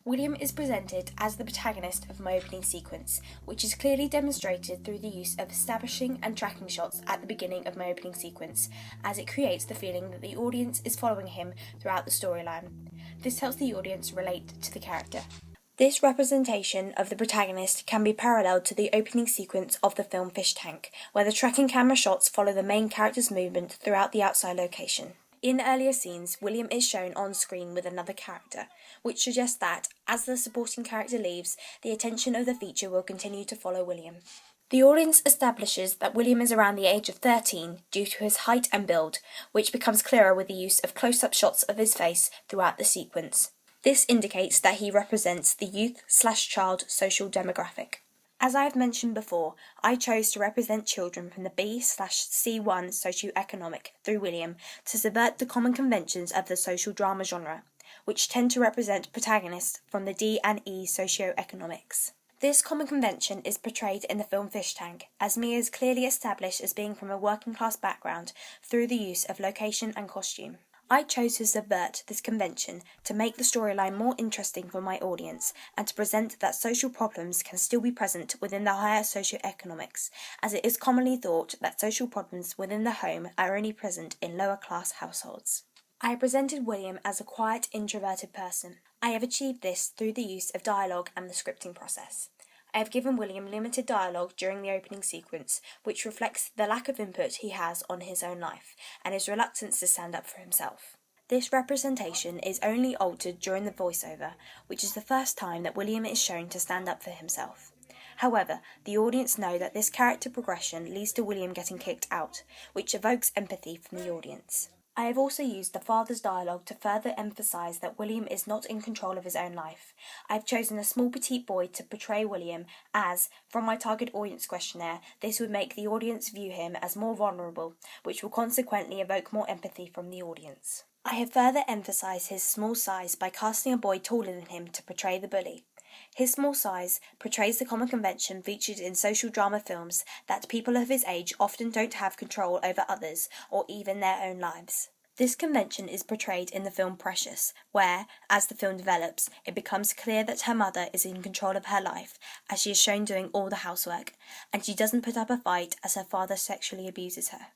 William is presented as the protagonist of my opening sequence, which is clearly demonstrated through the use of establishing and tracking shots at the beginning of my opening sequence, as it creates the feeling that the audience is following him throughout the storyline. This helps the audience relate to the character. This representation of the protagonist can be paralleled to the opening sequence of the film Fish Tank, where the tracking camera shots follow the main character's movement throughout the outside location. In earlier scenes, William is shown on screen with another character, which suggests that, as the supporting character leaves, the attention of the feature will continue to follow William. The audience establishes that William is around the age of 13 due to his height and build, which becomes clearer with the use of close-up shots of his face throughout the sequence. This indicates that he represents the youth/child social demographic. As I have mentioned before, I chose to represent children from the B/C1 socioeconomic through William to subvert the common conventions of the social drama genre, which tend to represent protagonists from the D and E socioeconomics. This common convention is portrayed in the film Fish Tank, as Mia is clearly established as being from a working class background through the use of location and costume. I chose to subvert this convention to make the storyline more interesting for my audience and to present that social problems can still be present within the higher socioeconomics, as it is commonly thought that social problems within the home are only present in lower class households. I have presented William as a quiet, introverted person. I have achieved this through the use of dialogue and the scripting process. I have given William limited dialogue during the opening sequence, which reflects the lack of input he has on his own life, and his reluctance to stand up for himself. This representation is only altered during the voiceover, which is the first time that William is shown to stand up for himself. However, the audience know that this character progression leads to William getting kicked out, which evokes empathy from the audience. I have also used the father's dialogue to further emphasise that William is not in control of his own life. I have chosen a small petite boy to portray William as, from my target audience questionnaire, this would make the audience view him as more vulnerable, which will consequently evoke more empathy from the audience. I have further emphasised his small size by casting a boy taller than him to portray the bully. His small size portrays the common convention featured in social drama films that people of his age often don't have control over others or even their own lives. This convention is portrayed in the film Precious, where, as the film develops, it becomes clear that her mother is in control of her life, as she is shown doing all the housework, and she doesn't put up a fight as her father sexually abuses her.